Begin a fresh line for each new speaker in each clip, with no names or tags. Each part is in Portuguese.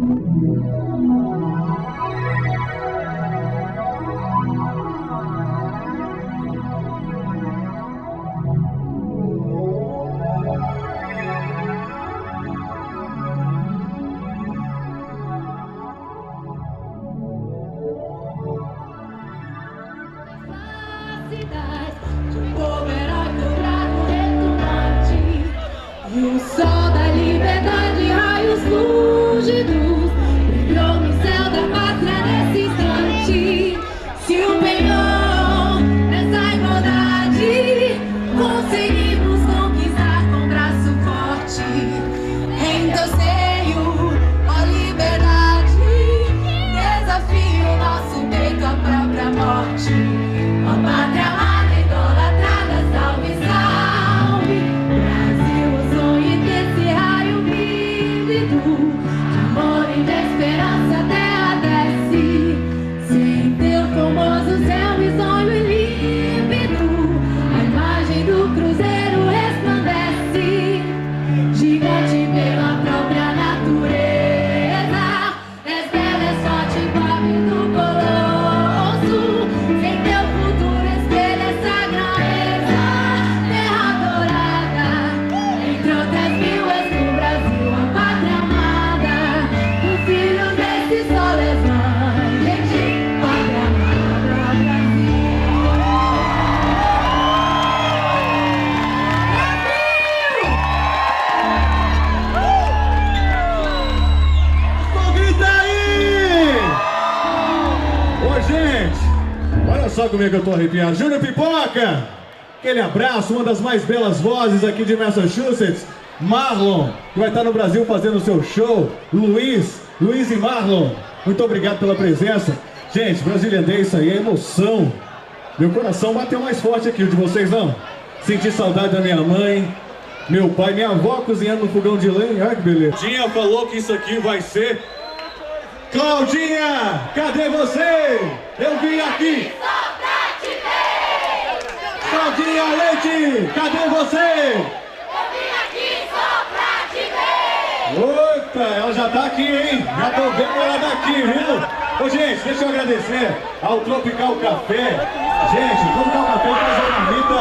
E o sol da liberdade, raios lúcidos, brilhou no céu da pátria nesse instante. Se empenhou nessa igualdade, conseguimos conquistar com braço forte. Em teu seio, ó liberdade, desafio nosso peito à própria morte. Ó pátria amada, idolatrada, salve, salve, Brasil, o sonho desse raio vívido, de amor e de esperança a terra desce. Sem teu formoso céu risonho e límpido, a imagem do cruzeiro resplandece, gigante pela própria natureza. És bela, és forte, pobre do colosso. Sem teu futuro espelha essa grandeza. Terra dourada, entre outras mil, és no Brasil a pátria amada. O filho desse sol levante, pátria amada, Brasil.
Então grita aí! Ô, gente, olha só como é que eu tô arrepiado. Júnior Pipoca, aquele abraço, uma das mais belas vozes aqui de Massachusetts. Marlon, que vai estar no Brasil fazendo o seu show. Luiz e Marlon, muito obrigado pela presença. Gente, Brazilian Day, isso aí é emoção. Meu coração bateu mais forte aqui, o de vocês não? Senti saudade da minha mãe, meu pai, minha avó cozinhando no fogão de lenha. Olha que beleza. Claudinha falou que isso aqui vai ser... Claudinha, cadê você? Eu vim aqui. Claudinha Leite, cadê você? Opa, ela já tá aqui, hein? Já tô vendo ela daqui, viu? Ô, gente, deixa eu agradecer ao Tropical Café. Gente, Tropical Café faz uma marmita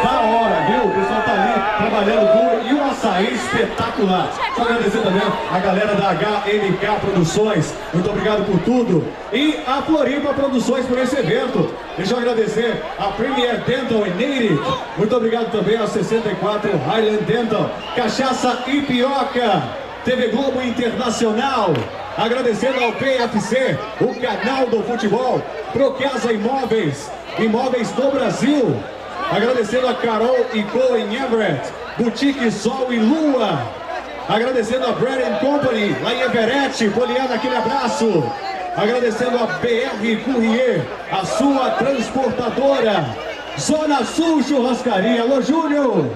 da hora, viu? O pessoal tá ali trabalhando duro e um açaí espetacular. Só agradecer também a galera da HMK Produções. Muito obrigado por tudo. E a Floripa Produções por esse evento. Deixa eu agradecer a Premier Dental em Natick. Muito obrigado também a 64 Highland Dental. Cachaça Ipioca. TV Globo Internacional. Agradecendo ao PFC, o canal do futebol. Procasa Imóveis, imóveis do Brasil. Agradecendo a Carol e Co em Everett, Boutique Sol e Lua. Agradecendo a Bread & Company, lá em Everett, Poliana, aquele abraço. Agradecendo a BR Courier, a sua transportadora. Zona Sul Churrascaria, alô Júnior.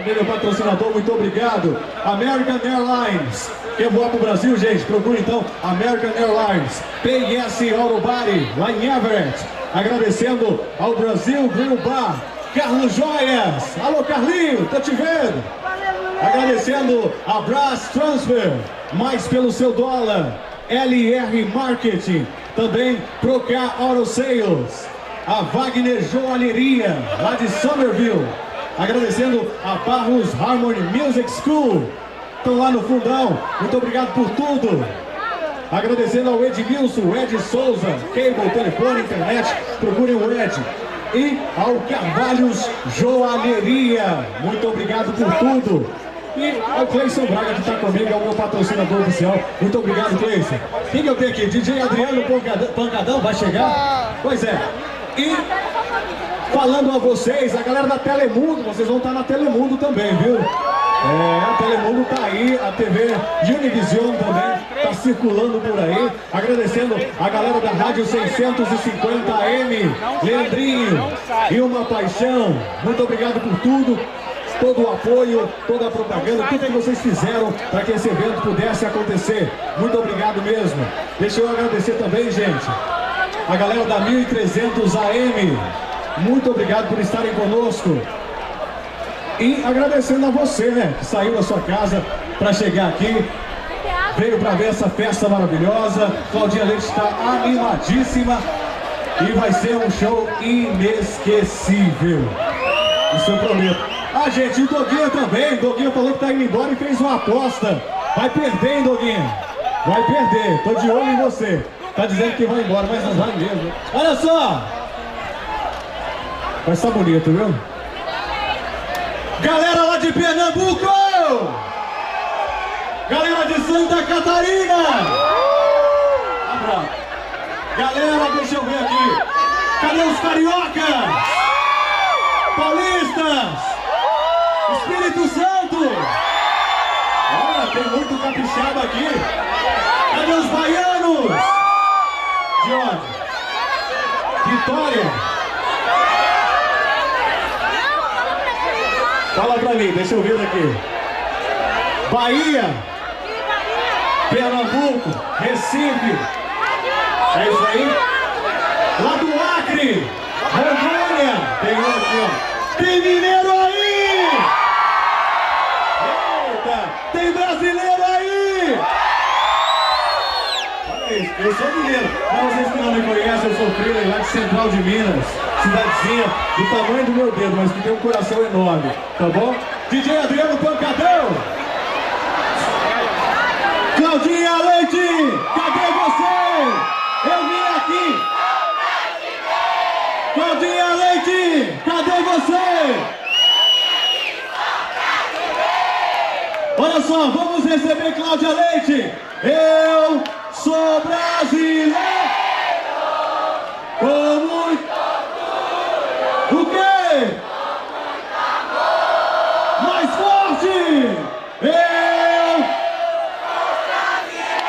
Meu patrocinador, muito obrigado. American Airlines. Quer voar pro Brasil, gente? Procure então American Airlines. PS Auto Body, lá em Everett. Agradecendo ao Brasil Grill Bar. Carlos Joias. Alô, Carlinho, tô te vendo. Agradecendo a Brass Transfer, mais pelo seu dólar. LR Marketing. Também Procar Auto Sales. A Wagner Joalheria, lá de Somerville. Agradecendo a Barros Harmony Music School. Estão lá no fundão. Muito obrigado por tudo. Agradecendo ao Edmilson, o Ed Souza, cable, telefone, internet. Procurem o Ed. E ao Carvalhos Joalheria. Muito obrigado por tudo. E ao Cleison Braga, que está comigo, é o meu patrocinador oficial. Muito obrigado, Cleison. Quem que eu tenho aqui? DJ Adriano Pancadão vai chegar? Pois é. E falando a vocês, a galera da Telemundo, vocês vão estar na Telemundo também, viu? A Telemundo tá aí, a TV Univision também tá circulando por aí. Agradecendo a galera da Rádio 650 AM, Leandrinho e Uma Paixão. Muito obrigado por tudo, todo o apoio, toda a propaganda, tudo que vocês fizeram para que esse evento pudesse acontecer. Muito obrigado mesmo. Deixa eu agradecer também, gente, a galera da 1300 AM. Muito obrigado por estarem conosco. E agradecendo a você, né, que saiu da sua casa para chegar aqui. veio para ver essa festa maravilhosa. Claudinha Leite está animadíssima e vai ser um show inesquecível. Isso eu prometo. Ah, gente, o Doguinha também. O Doguinha falou que tá indo embora e fez uma aposta. Vai perder, hein, Doguinha? Vai perder. Tô de olho em você. Tá dizendo que vai embora, mas não vai mesmo. Olha só. Vai estar bonito, viu? Galera lá de Pernambuco! Galera de Santa Catarina! Galera, deixa eu ver aqui. Cadê os cariocas? Paulistas! Espírito Santo! Olha, tem muito capixaba aqui. Cadê os baianos? De onde? Vitória! Fala pra mim, deixa eu ver daqui. Bahia! Pernambuco! Recife! É isso aí? Lá do Acre! Rondônia! Tem um aqui, ó. Tem mineiro aí! Eita! Tem brasileiro aí! Olha isso, eu sou mineiro. Para vocês que não me conhecem, eu sou Freire, lá de Central de Minas. Cidadezinha do tamanho do meu dedo, mas que tem um coração enorme. Tá bom? DJ Adriano Pancadão! Claudinha Leite! Cadê você? Eu vim aqui! Claudinha Leite! Cadê você? Olha só, vamos receber Cláudia Leite! Eu sou brasileiro! Com muito orgulho! O quê? Mais forte! Eu sou brasileiro!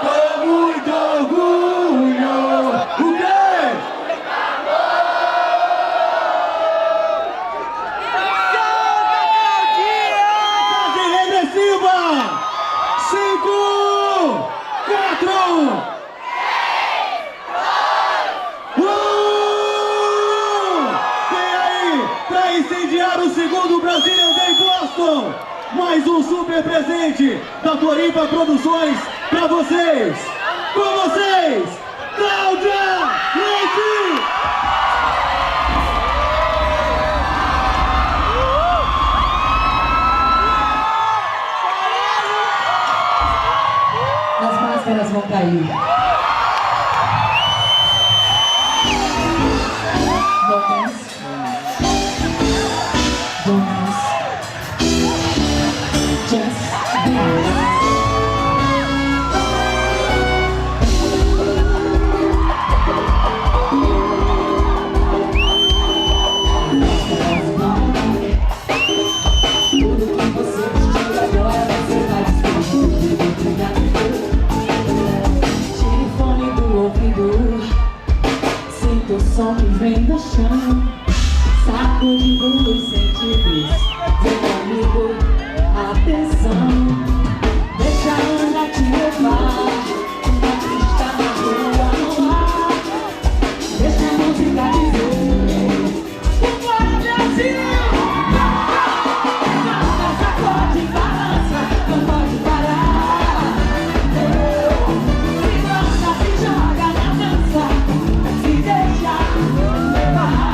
Com muito orgulho! O quê? Contagem regressiva! 5, 4, incendiar o segundo Brazilian Day Boston. Mais um super presente da Floripa Produções pra vocês. Com vocês, Cláudia Leite.
As máscaras vão cair.
Som que vem do chão, sacudindo os sentidos. Vem comigo, atenção. Deixa a onda te levar, uma pista na rua no ar. Deixa a música dizer: Vambora, Brasil! Canta, sacode, balança, não pode parar. Se gosta, se joga na dança. Se deixa levar.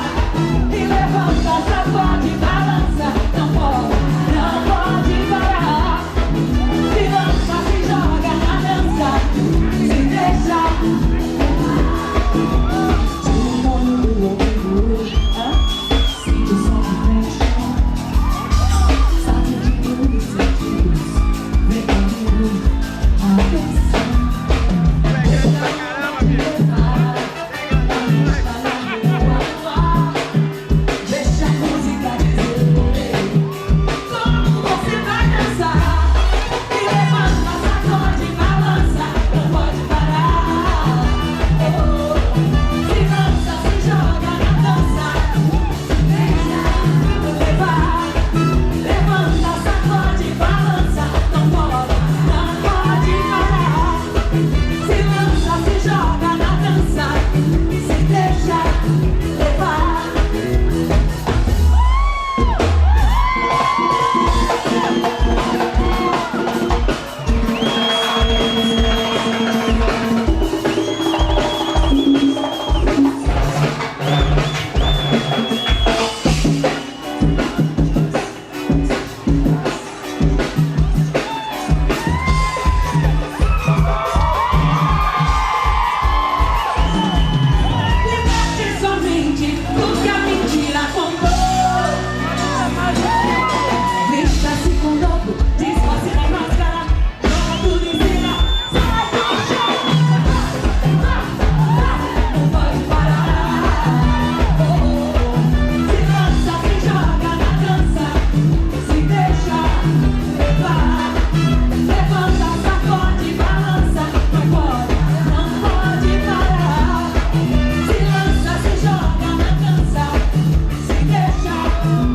parar.